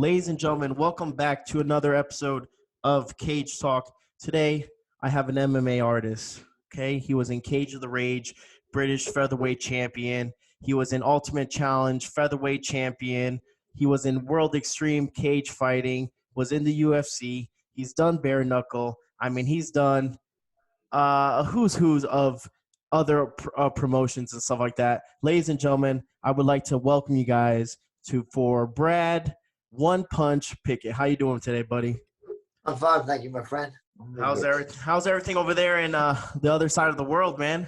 Ladies and gentlemen, welcome back to another episode of Cage Talk. Today, I have an MMA artist. Okay, he was in Cage of the Rage, British Featherweight champion. He was in Ultimate Challenge, Featherweight champion. He was in World Extreme Cage Fighting, was in the UFC. He's done bare knuckle. I mean, he's done who's of other promotions and stuff like that. Ladies and gentlemen, I would like to welcome you guys for Brad One Punch Pickett. How you doing today, buddy? I'm fine, thank you, my friend. How's everything over there in the other side of the world, man?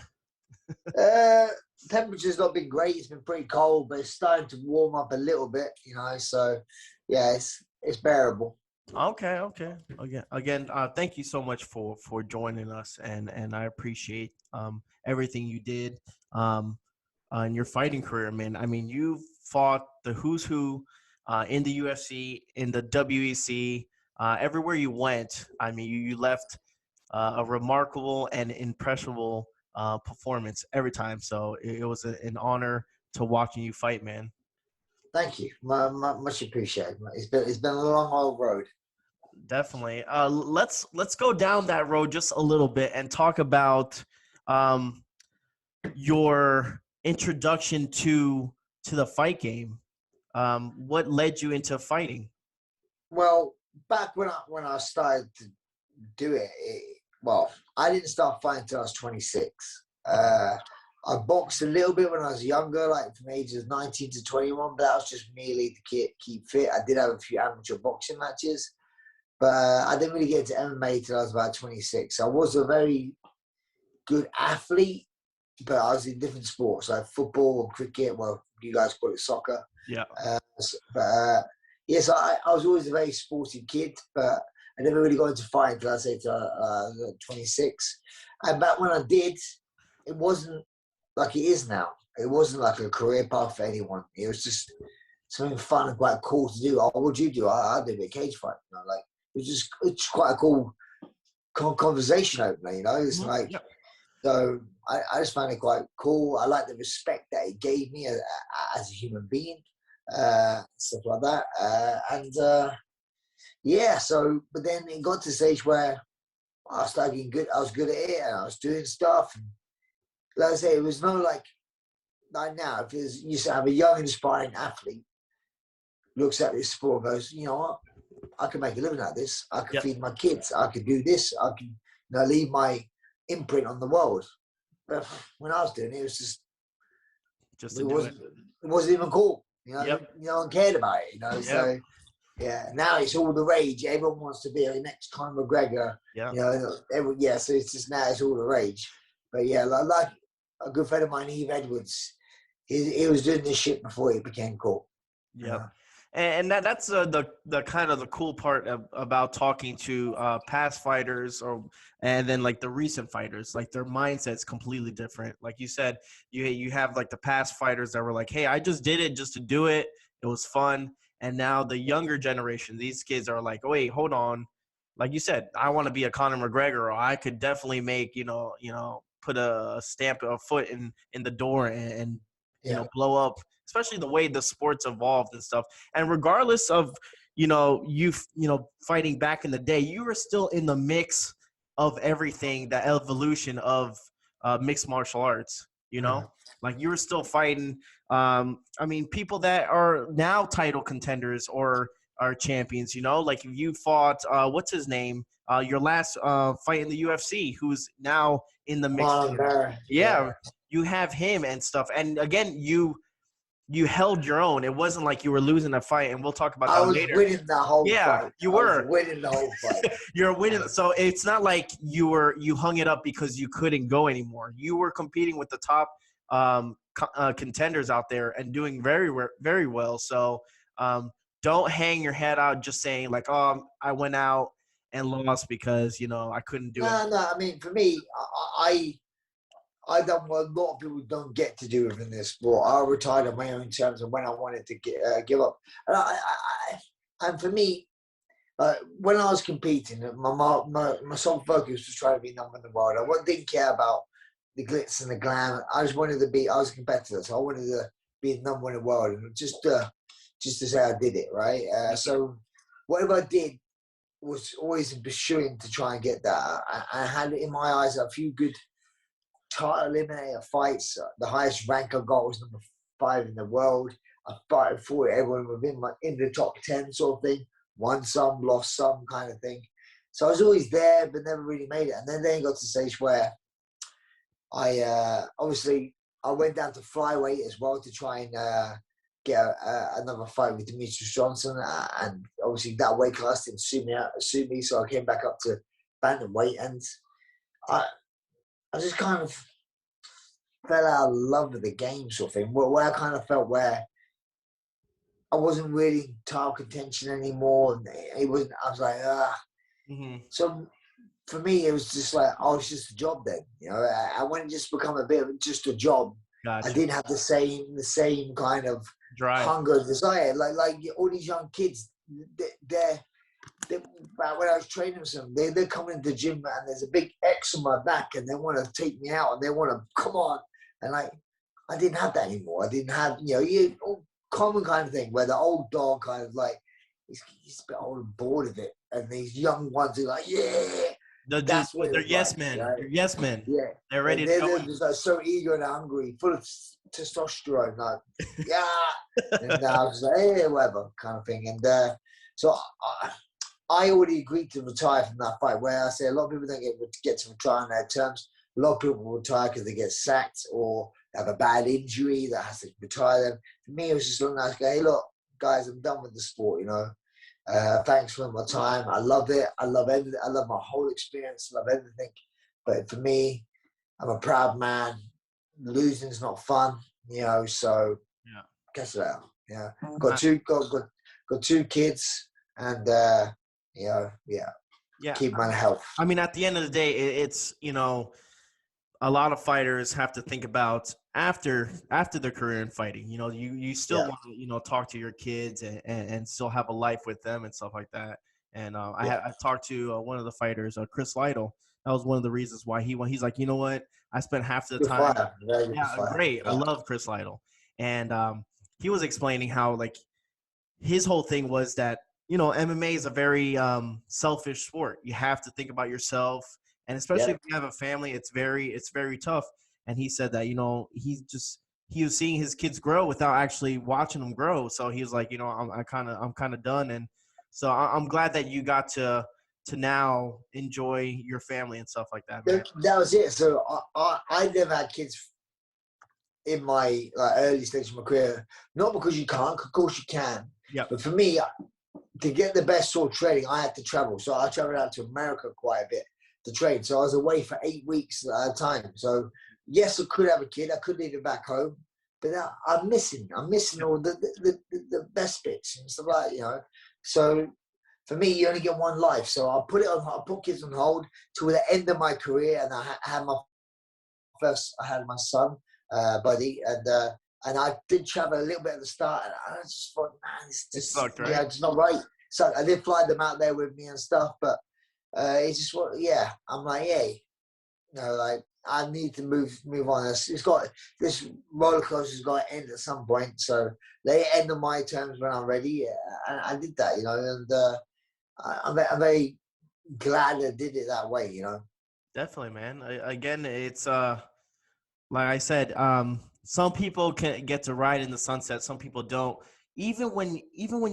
Temperature's not been great. It's been pretty cold, but it's starting to warm up a little bit, so yeah, it's bearable. Okay. Again, thank you so much for joining us, and I appreciate everything you did in your fighting career, man. I mean, you fought the who's who in the UFC, in the WEC, everywhere you went. I mean, you left a remarkable and impressionable performance every time. So it was an honor to watching you fight, man. Thank you. Much appreciated. It's been a long old road. Definitely. Let's go down that road just a little bit and talk about your introduction to the fight game. What led you into fighting? Well, back when I started to do it, I didn't start fighting until I was 26. I boxed a little bit when I was younger, like from ages 19 to 21, but that was just merely to keep fit. I did have a few amateur boxing matches, but I didn't really get into MMA until I was about 26. I was a very good athlete, but I was in different sports, like football and cricket. Well, you guys call it soccer. Yeah. Yes, I was always a very sporty kid, but I never really got into fighting until I say 26. And back when I did, it wasn't like it is now. It wasn't like a career path for anyone. It was just something fun and quite cool to do. Oh, what do you do? I do a bit of cage fight. It's quite a cool conversation opener. It's like, yeah. So I just found it quite cool. I like the respect that it gave me as a human being, stuff like that. But then it got to the stage where I started getting good. I was good at it, and I was doing stuff. And like I say, it was no like now. If you have a young, inspiring athlete looks at this sport and goes, you know what, I can make a living out of this. I can feed my kids. I can do this. I can leave my imprint on the world. But when I was doing it, it was just it wasn't even cool. No one cared about it. So yeah, now it's all the rage. Everyone wants to be the next Conor McGregor. So it's just now it's all the rage. But yeah, like a good friend of mine, Eve Edwards, he was doing this shit before it became cool. Yeah. And that's the kind of the cool part about talking to past fighters and then like the recent fighters, like their mindset's completely different. Like you said, you have like the past fighters that were like, hey, I just did it just to do it. It was fun. And now the younger generation, these kids are like, oh, wait, hold on. Like you said, I want to be a Conor McGregor, or I could definitely make, put a stamp, a foot in the door and blow up, especially the way the sport's evolved and stuff. And regardless of, you fighting back in the day, you were still in the mix of everything, the evolution of mixed martial arts, like you were still fighting. People that are now title contenders or are champions, like if you fought, what's his name? Your last fight in the UFC, who's now in the mix. Yeah. You have him and stuff. And again, you held your own. It wasn't like you were losing a fight, and we'll talk about that later. I was winning the whole fight. Yeah, you were winning the whole fight. You're winning. So it's not like you hung it up because you couldn't go anymore. You were competing with the top contenders out there and doing very, very well. So don't hang your head out just saying like, oh, I went out and lost because, I couldn't do it. No. I mean, for me, I done what a lot of people don't get to do within this sport. I retired on my own terms and when I wanted to give up. And for me, when I was competing, my sole focus was trying to be number in the world. I didn't care about the glitz and the glam. I just wanted to be. I was a competitor, so I wanted to be number one in the world. And just just to say I did it, right? So whatever I did was always pursuing to try and get that. I had in my eyes a few good title eliminator fights. The highest rank I got was number 5 in the world. I fought everyone within in the top 10 sort of thing. Won some, lost some kind of thing. So I was always there, but never really made it. And then got to the stage where I went down to flyweight as well to try and get another fight with Demetrius Johnson. And obviously that weight class didn't suit me, so I came back up to bantamweight. And I just kind of fell out of love with the game sort of thing, where I kind of felt where I wasn't really in title contention anymore. And it wasn't, I was like, So for me, it was just like, oh, it's just a job then. You know, I went just become a bit of just a job. Gotcha. I didn't have the same kind of drive, hunger, desire. Like all these young kids, they're when I was training with them, they're coming to the gym and there's a big X on my back and they want to take me out and they want to come on. And like, I didn't have that anymore. I didn't have, common kind of thing where the old dog kind of like, he's a bit old and bored of it. And these young ones are like, yeah. They're yes men. Right? They're yes men. Yeah. They're ready to go. They're just like so eager and hungry, full of testosterone. Like, yeah. And I was like, hey, whatever kind of thing. And so I already agreed to retire from that fight, where I say a lot of people don't get to retire on their terms. A lot of people retire because they get sacked or have a bad injury that has to retire them. For me, it was just looking like, hey, look, guys, I'm done with the sport, Thanks for my time. I love it. I love everything. I love my whole experience. I love everything. But for me, I'm a proud man. Losing's not fun, so guess it out. Yeah. Got two kids and keep my health. I mean, at the end of the day, it's a lot of fighters have to think about after their career in fighting. You still want to talk to your kids and still have a life with them and stuff like that. And I talked to one of the fighters, Chris Lytle. That was one of the reasons why he won. He's like, you know what? I spent half the time. Great. Yeah. I love Chris Lytle. And he was explaining how like his whole thing was that MMA is a very selfish sport. You have to think about yourself. And especially if you have a family, it's very tough. And he said that, he was seeing his kids grow without actually watching them grow. So he was like, I'm kind of done. And so I'm glad that you got to now enjoy your family and stuff like that, man. That was it. So I never had kids in my early stage of my career. Not because you can't, of course you can. Yeah. But for me, to get the best sort of training, I had to travel. So I traveled out to America quite a bit to train. So I was away for 8 weeks at a time. So yes, I could have a kid. I could leave it back home. But I'm missing all the best bits and stuff like that, So for me, you only get one life. So I put kids on hold till the end of my career. And I had my son, Buddy. And I did travel a little bit at the start. And I just thought, man, it's just sucked, right? it's not right. So I did fly them out there with me and stuff. But it's just I'm like, hey, I need to move on. This roller coaster's got to end at some point. So they end on my terms when I'm ready, and I did that, and I'm very glad I did it that way, Definitely, man. Again, it's like I said, some people can get to ride in the sunset. Some people don't. Even when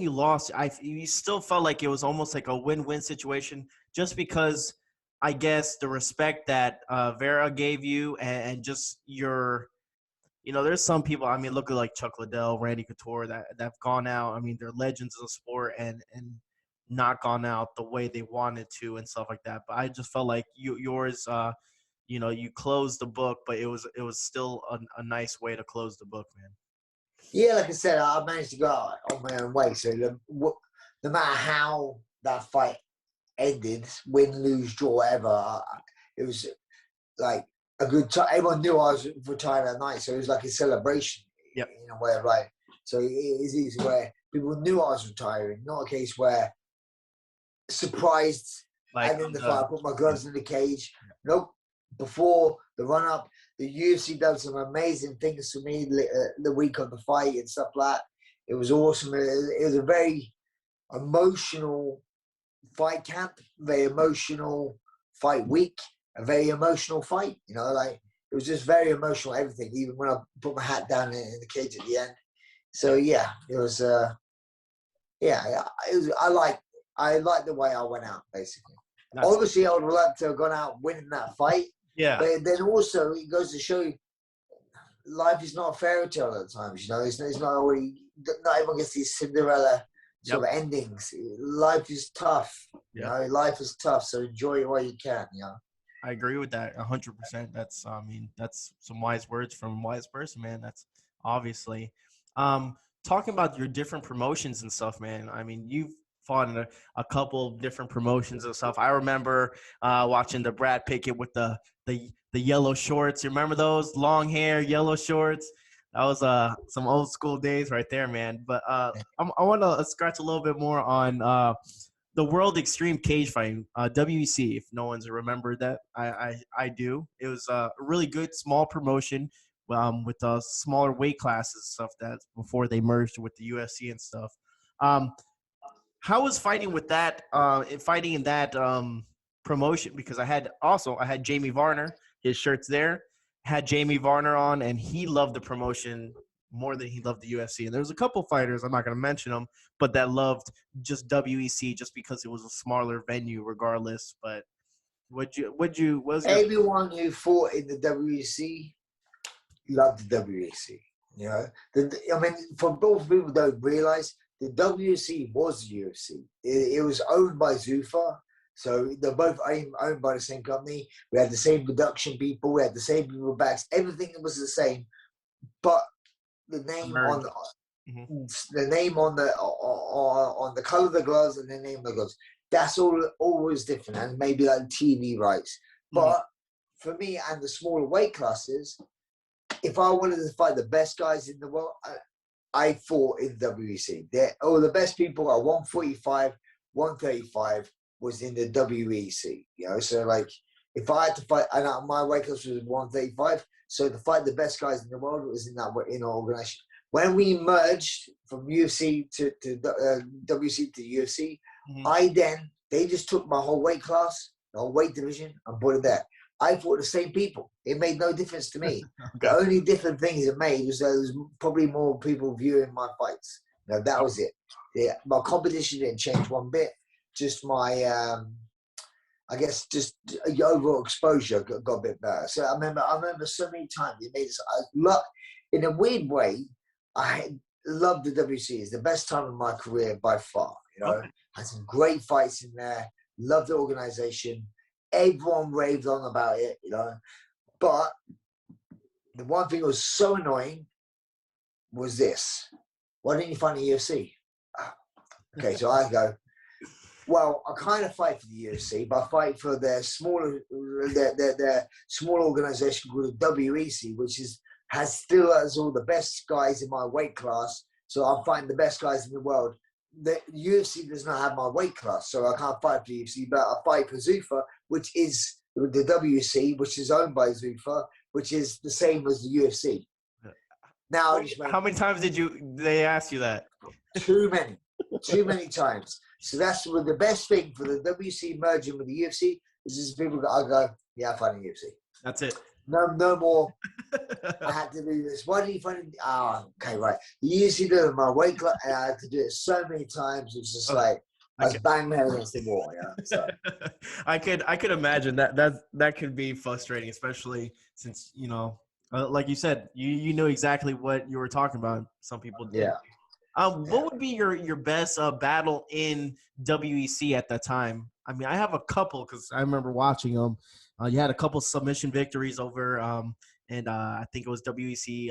you lost, you still felt like it was almost like a win-win situation, just because I guess the respect that Vera gave you and just your, there's some people. I mean, look at like Chuck Liddell, Randy Couture that have gone out. I mean, they're legends of the sport and not gone out the way they wanted to and stuff like that. But I just felt like yours. You closed the book, but it was still a nice way to close the book, man. Yeah, like I said, I managed to go out on my own way. So no matter how that fight ended, win, lose, draw, whatever, it was like a good time. Everyone knew I was retired that night, so it was like a celebration in a way, right? So it is easy where people knew I was retiring, not a case where surprised. And in the fight, I put my gloves in the cage. Nope. Before the run-up, the UFC done some amazing things for me the week of the fight and stuff like that. It was awesome. It was a very emotional fight camp, very emotional fight week, a very emotional fight. You know, like it was just very emotional. Everything, even when I put my hat down in the cage at the end. So yeah, it was. Yeah, it was. I like the way I went out. Basically, obviously, I would like to have gone out winning that fight. Yeah. But then also, it goes to show you, life is not a fairy tale at times. You know, it's not always. Not everyone gets these Cinderella sort of endings. Life is tough. You know, life is tough. So enjoy it while you can. You know. I agree with that 100%. That's, I mean, that's some wise words from a wise person, man. That's obviously. Talking about your different promotions and stuff, man. I mean, you've fought in a couple of different promotions and stuff. I remember watching the Brad Pickett with the yellow shorts. You remember those long hair, yellow shorts? That was some old school days right there, man. But I want to scratch a little bit more on the World Extreme Cage Fighting, WEC. If no one's remembered that, I do. It was a really good small promotion with smaller weight classes and stuff that before they merged with the UFC and stuff. How was fighting with that? Fighting in that promotion, because I had Jamie Varner, his shirts there. Had Jamie Varner on, and he loved the promotion more than he loved the UFC. And there was a couple fighters, I'm not going to mention them, but that loved just WEC just because it was a smaller venue, regardless. But everyone who fought in the WEC loved the WEC. You know, I mean, for both people don't realize, the WEC was the UFC. It was owned by Zuffa. So they're both owned by the same company. We had the same production people. We had the same people backs. Everything was the same, but the name on the name on the color of the gloves and the name of the gloves. That's all always different, and maybe like TV rights. But for me and the smaller weight classes, if I wanted to fight the best guys in the world, I fought in WEC. The best people are 145, 135 was in the WEC. You know, so like if I had to fight, and my weight class was 135, so to fight the best guys in the world was in our organization. When we merged from UFC to WC to UFC, they just took my whole weight class, the whole weight division, and put it there. I fought the same people. It made no difference to me. Okay. The only different things it made was there was probably more people viewing my fights. You know, that was it. Yeah, my competition didn't change one bit. Just my, I guess, just overall exposure got a bit better. So I remember so many times it made us. In a weird way, I loved the WC. It's the best time of my career by far. You know, had some great fights in there. Loved the organization. Everyone raved on about it. You know, but the one thing that was so annoying was this: why didn't you find the UFC? Okay, so I go. Well, I kind of fight for the UFC, but I fight for their smaller organization called the WEC, which still has all the best guys in my weight class. So I'm fighting the best guys in the world. The UFC does not have my weight class, so I can't fight for the UFC, but I fight for Zuffa, which is the WEC, which is owned by Zuffa, which is the same as the UFC. Now, how many times did they ask you that? Too many times. So that's the best thing for the WC merging with the UFC is just people I go, yeah, I'm fighting UFC. That's it. No more. I had to do this. Why did you find it? Okay, right. The UFC did it in my weight class, and I had to do it so many times. It's just like I was banging my head against the wall. Yeah. So. I could imagine that could be frustrating, especially since like you said, you know exactly what you were talking about. Some people did. Yeah. What would be your best battle in WEC at that time? I mean, I have a couple because I remember watching them. You had a couple submission victories over, and I think it was WEC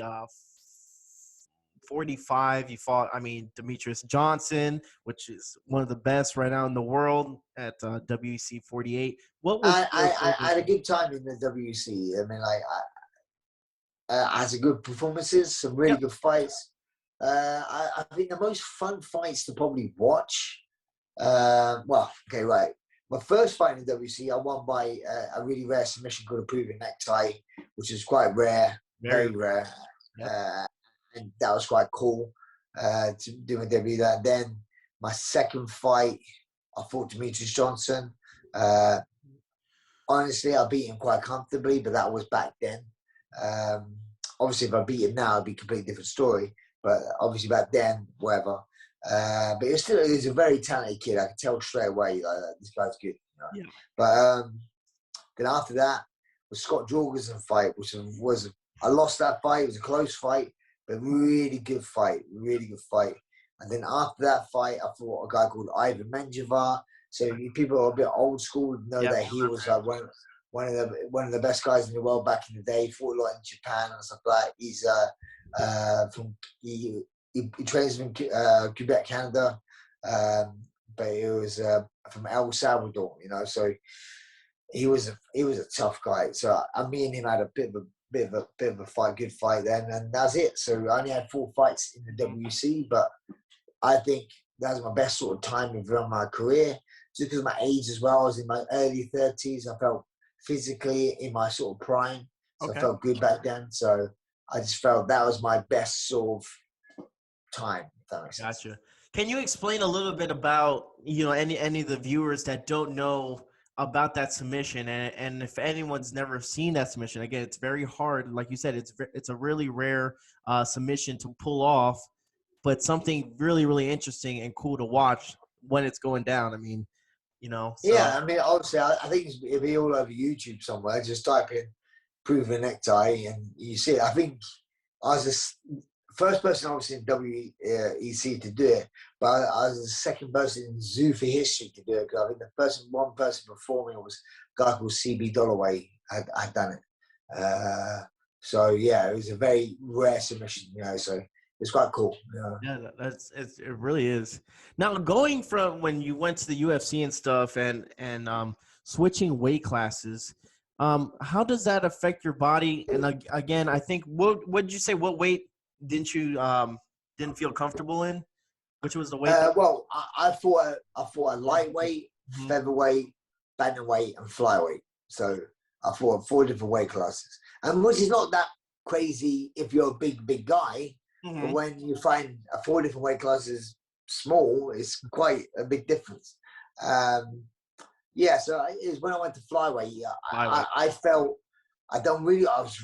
45. You fought, Demetrius Johnson, which is one of the best right now in the world at WEC 48. What was I had a good time in the WEC. I mean, I had some good performances, some really good fights. I think the most fun fights to probably watch. My first fight in the WC, I won by a really rare submission called a proven necktie, which is quite rare, very rare. And that was quite cool. to do my debut. That then my second fight, I fought Demetrius Johnson. Honestly, I beat him quite comfortably, but that was back then. Obviously, if I beat him now, it'd be a completely different story. But obviously, back then, whatever. But he was a very talented kid. I could tell straight away, like, this guy's good. You know? Yeah. But then after that was Scott Jorgensen fight, which was I lost that fight. It was a close fight, but really good fight, really good fight. And then after that fight, I fought a guy called Ivan Menjivar. So people who are a bit old school know that he was like one of the best guys in the world back in the day. He fought a lot in Japan and stuff like that. He's he trains from Quebec, Canada, but he was from El Salvador, you know. So he was a tough guy. So me and him had a bit of a fight, good fight then, and that's it. So I only had 4 fights in the WC, but I think that was my best sort of time of my career. Just because of my age as well, I was in my early 30s. I felt physically in my sort of prime, so I felt good back then. So I just felt that was my best sort of time. If that makes sense. Gotcha. Can you explain a little bit about, you know, any of the viewers that don't know about that submission, and if anyone's never seen that submission, again, it's very hard. Like you said, it's a really rare submission to pull off, but something really, really interesting and cool to watch when it's going down. I mean, you know. So. Yeah, I mean, obviously, I think it'll be all over YouTube somewhere. Just type in "proven necktie" and you see it. I think I was the first person, obviously, in WEC to do it, but I was the second person in Zuffa history to do it, because I think one person before me was a guy called CB Dollaway had done it. So yeah, it was a very rare submission, you know. So it's quite cool. You know? Yeah, it really is. Now, going from when you went to the UFC and stuff, and switching weight classes, how does that affect your body? And again, I think what did you say? What weight didn't you didn't feel comfortable in? Which was the weight? Well, I fought a lightweight, featherweight, bantamweight, and flyweight. So I fought 4 different weight classes, and which is not that crazy if you're a big guy. But when you find 4 different weight classes small, it's quite a big difference. Yeah, so it was when I went to flyweight. I felt I was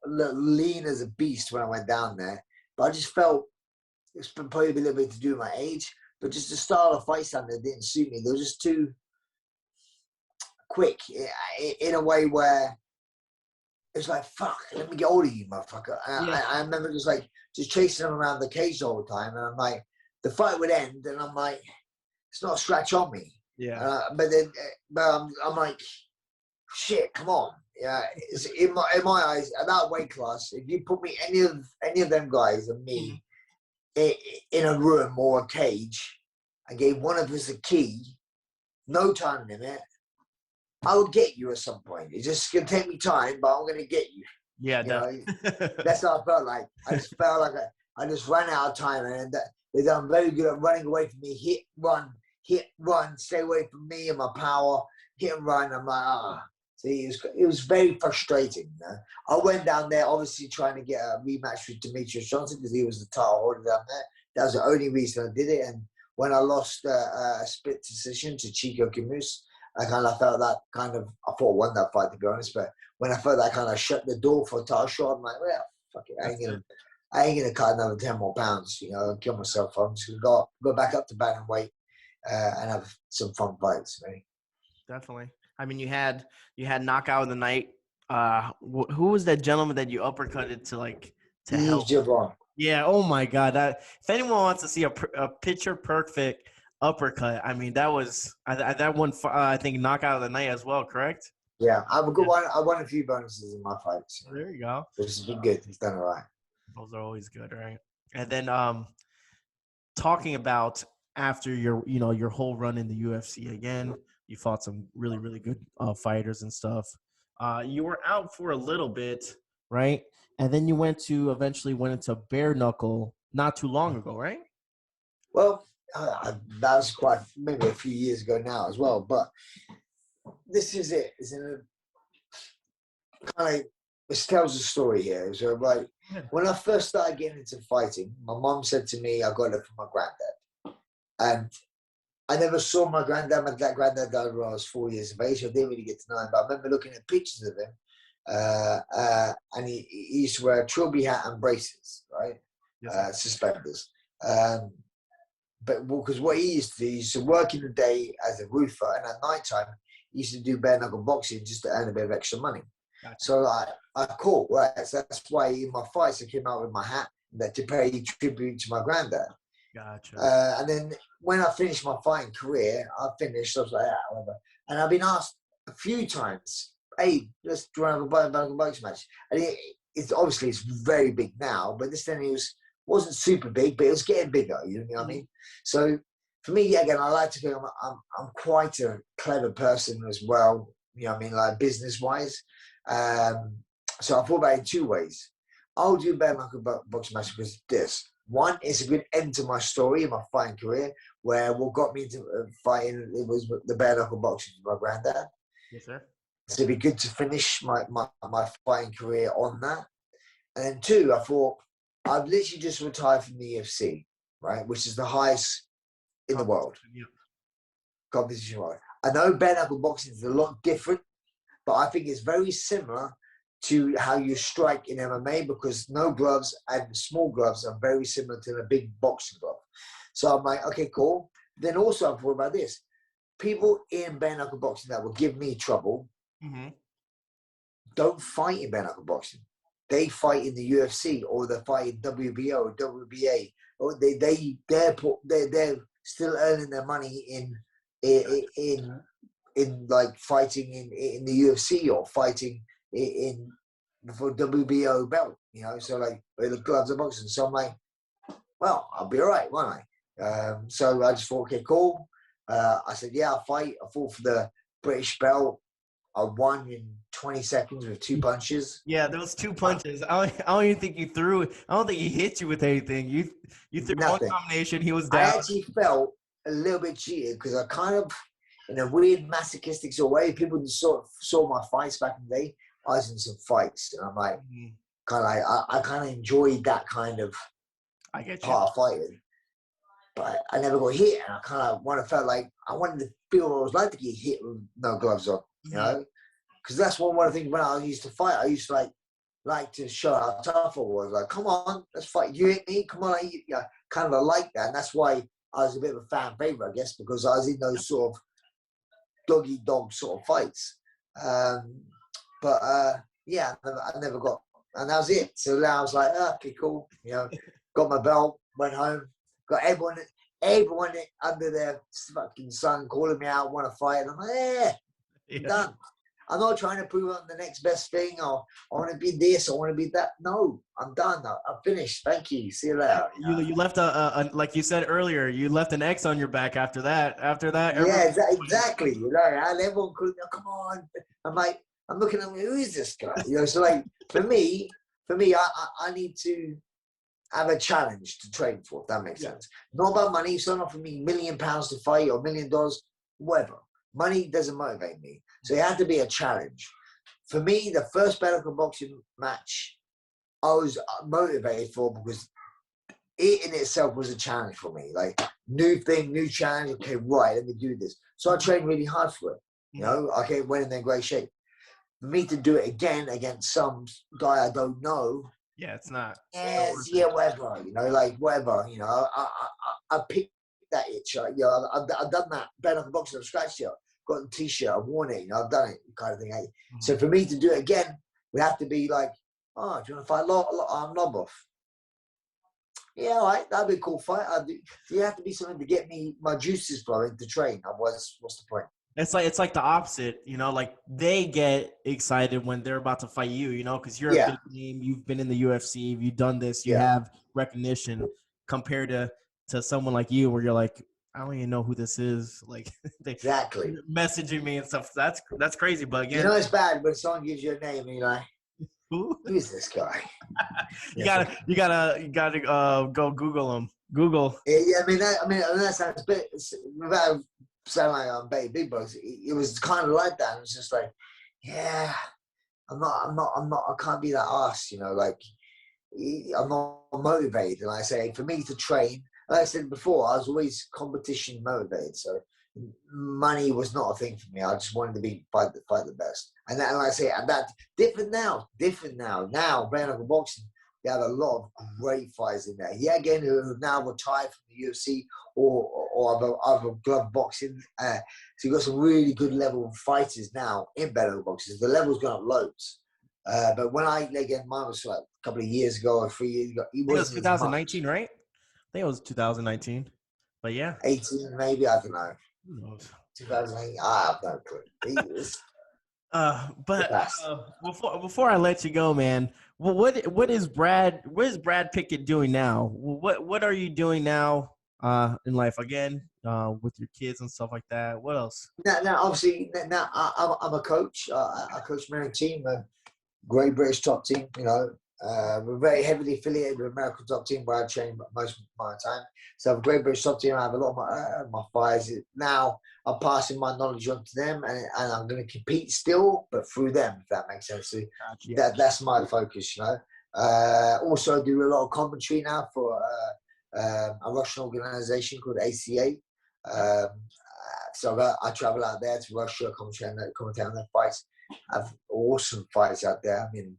lean as a beast when I went down there, but I just felt it's probably a little bit to do with my age, but just the style of fight standard didn't suit me. They were just too quick in a way where it's like, fuck, let me get hold of you, motherfucker. I remember just chasing them around the cage all the time, and I'm like, the fight would end, and I'm like, it's not a scratch on me. Yeah. But I'm like, shit, come on. Yeah, it's, in my eyes, at that weight class, if you put me any of them guys and me in a room or a cage and gave one of us a key, no time limit, I will get you at some point. It's just going to take me time, but I'm going to get you. Yeah, you know, that's how I felt like. I just felt like I just ran out of time, and they've done very good at running away from me. Hit, run, stay away from me and my power. Hit and run. I'm like, See, it was very frustrating. You know? I went down there, obviously trying to get a rematch with Demetrius Johnson because he was the title holder down there. That was the only reason I did it. And when I lost a split decision to Chico Camus, I kind of felt that I thought I won that fight, to be honest. But when I felt that kind of shut the door for a title shot, I'm like, well, fuck it. I ain't gonna cut another 10 more pounds, you know, kill myself. I'm just gonna go back up to bantamweight and have some fun fights, maybe. Definitely. I mean, you had knockout of the night. Who was that gentleman that you uppercutted to help? Javon. Yeah. Oh my God. If anyone wants to see a picture perfect uppercut, I mean, that was that one. I think knockout of the night as well. Correct. Yeah, I won a few bonuses in my fights. You know, there you go. Which has been good. It's done all right. Those are always good, right? And then talking about after your whole run in the UFC again. You fought some really, really good fighters and stuff. You were out for a little bit, right? And then you eventually went into bare knuckle not too long ago, right? Well, that was quite maybe a few years ago now as well. But this is it. It's in a kind of this tells a story here. So, like, Yeah. when I first started getting into fighting, my mom said to me, I got it from my granddad. And I never saw my granddad. My granddad died when I was 4 years of age. So I didn't really get to know him. But I remember looking at pictures of him. And he used to wear a trilby hat and braces, right? Yes, Suspenders. But because what he used to do, he used to work in the day as a roofer, and at night time, he used to do bare knuckle boxing just to earn a bit of extra money. gotcha. So I caught, right? So that's why in my fights I came out with my hat to pay tribute to my granddad. Gotcha. And then when I finished my fighting career, I was like, whatever. And I've been asked a few times, hey, let's do another boxing match. And it's obviously it's very big now, but this then wasn't super big, but it was getting bigger. You know what I mean? So for me, again, I like to think I'm quite a clever person as well. You know what I mean, like business wise. So I thought about it in two ways. I'll do bare knuckle boxing match because this. One, it's a good end to my story in my fighting career, where what got me into fighting, it was the bare knuckle boxing with my granddad. Yes, sir. So it'd be good to finish my fighting career on that. And then two, I thought, I've literally just retired from the UFC, right, which is the highest in the world. Yeah. Competition wise. I know bare knuckle boxing is a lot different, but I think it's very similar to how you strike in MMA because no gloves and small gloves are very similar to the big boxing glove. So I'm like, okay, cool. Then also I thought about this. People in bare knuckle boxing that will give me trouble don't fight in bare knuckle boxing. They fight in the UFC or they fight in WBO or WBA. Or they're still earning their money in like fighting in the UFC or fighting in for WBO belt, you know, so like where the gloves are boxing. So I'm like, well, I'll be all right, won't I? So I just thought, okay, cool. I said, yeah, I'll fight. I fought for the British belt. I won in 20 seconds with 2 punches. Yeah, those 2 punches. I don't even think you threw it. I don't think he hit you with anything. You threw Nothing. one combination. He was I down. actually felt a little bit cheated because I kind of, in a weird masochistic sort of way, people just sort of saw my fights back in the day. I was in some fights, and I'm like, kind of like, I kind of enjoyed that kind of I get you. part of fighting. But I never got hit, and I kind of felt like I wanted to feel what it was like to get hit with no gloves on, you know? Because that's one of the things when I used to fight, I used to like to show how tough I was. Like, come on, let's fight. You hit me, come on. Kind of like that. And that's why I was a bit of a fan favorite, I guess, because I was in those sort of dog-eat-dog sort of fights. Yeah, I never got, and that was it. So now I was like, okay, cool. You know, got my belt, went home, got everyone under their fucking sun calling me out, want to fight. And I'm like, I'm done. I'm not trying to prove I'm the next best thing or I want to be this, I want to be that. No, I'm done. I'm finished. Thank you. See you later. You left a like you said earlier, you left an X on your back after that. Yeah, exactly. You know, and everyone could, come on. I'm looking at who is this guy? You know, so like for me, I need to have a challenge to train for, if that makes sense. Not about money. It's not for me £1 million to fight or $1 million, whatever. Money doesn't motivate me. So it had to be a challenge. For me, the first bare knuckle boxing match I was motivated for because it in itself was a challenge for me. Like, new thing, new challenge. Okay, right, let me do this. So I trained really hard for it. You know, okay, went in there in great shape. For me to do it again against some guy I don't know. Yeah, it's not. Yeah, whatever. You know, like whatever. You know, I picked that itch. You know, I've done that bare knuckle boxing. I've scratched it. Got the t-shirt. I've worn it. You know, I've done it, kind of thing. So for me to do it again, we have to be like, oh, do you want to fight Lobov? Yeah, all right, that'd be a cool fight. You have to be something to get me my juices flowing to train. Otherwise, what's the point? It's like the opposite, you know, like they get excited when they're about to fight you, you know, because you're a big name, you've been in the UFC, you've done this, you have recognition compared to someone like you where you're like, I don't even know who this is. Like exactly messaging me and stuff. That's crazy. But again, you know, it's bad when someone gives you a name and you're like, who is this guy? you gotta go Google him. Google. Yeah, I mean that sounds a bit without sound like I'm big bucks. It was kind of like that. It was just like, yeah, I can't be that ass, you know, like I'm not motivated. And I say, for me to train, like I said before, I was always competition motivated. So money was not a thing for me. I just wanted to fight the best. And that, like I say, and that different now. Now, bare knuckle boxing, they have a lot of great fighters in there. Yeah, again, who have now retired from the UFC or other glove boxing. So you've got some really good level fighters now in bare knuckle boxing. The level's gone up loads. But when again, mine was like a couple of years ago or 3 years ago. It think it was wasn't as much. 2019, right? I think it was 2019. But yeah. 18 maybe, I don't know. Who knows? 2008, I have no clue. But before I let you go, man, what is Brad Pickett doing now? What are you doing now in life again with your kids and stuff like that? What else? Now obviously, now I'm a coach. I coach my team, a great British top team. You know, we're very heavily affiliated with American top team where I train most of my time. So I have a great British top team. I have a lot of my fighters. Now I'm passing my knowledge on to them, and I'm going to compete still, but through them, if that makes sense. So Gotcha. that's my focus, you know. Also, I do a lot of commentary now for a Russian organization called ACA. So I travel out there to Russia, commentate on their fights. I have awesome fights out there. I mean,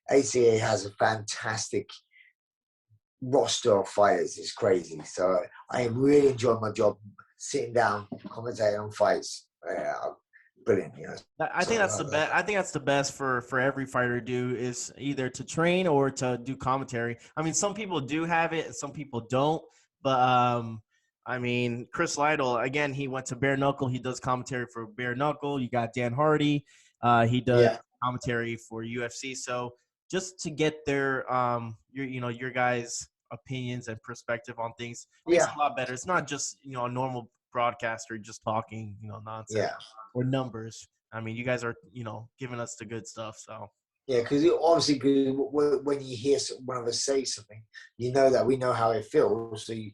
ACA has a fantastic roster of fighters. It's crazy. So I really enjoy my job, sitting down, commentating on fights. Brilliant, you know. I think that's the best. I think that's the best for every fighter to do is either to train or to do commentary. I mean, some people do have it, and some people don't. But I mean, Chris Lytle again. He went to Bare Knuckle. He does commentary for Bare Knuckle. You got Dan Hardy. He does commentary for UFC. So just to get their your guys' opinions and perspective on things makes it a lot better. It's not just a normal broadcaster just talking nonsense or numbers. I mean, you guys are giving us the good stuff. So yeah, because obviously when you hear one of us say something, you know that we know how it feels, so you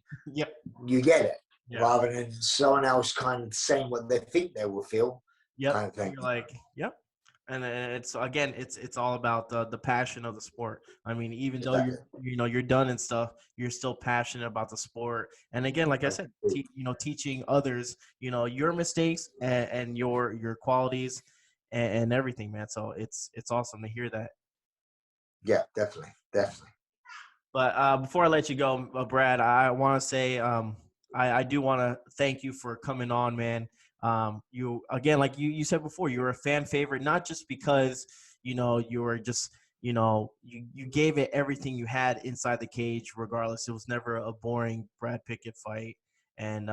get it rather than someone else kind of saying what they think they will feel. Kind of thing. You're like, and it's again, it's all about the passion of the sport. I mean, even though you're done and stuff, you're still passionate about the sport. And again, like I said, teaching others, your mistakes and your qualities and everything, man. So it's awesome to hear that. Yeah, definitely. But before I let you go, Brad, I want to say I do want to thank you for coming on, man. You again, like you said before, you were a fan favorite, not just because you were just you gave it everything you had inside the cage. Regardless, it was never a boring Brad Pickett fight, and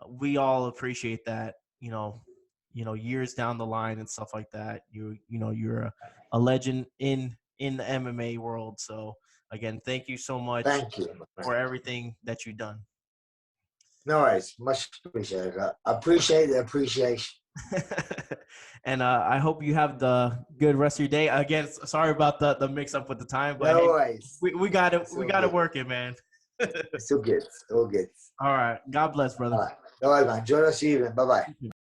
we all appreciate that. Years down the line and stuff like that. You're a legend in the MMA world. So again, thank you so much for everything that you've done. No worries. Much appreciated. I appreciate the appreciation. And I hope you have the good rest of your day. Again, sorry about the mix up with the time, but no worries. We got it. We got it working, man. It's all good. All good. All right. God bless, brother. All right. No worries, man. Enjoy the rest of your evening. Bye-bye.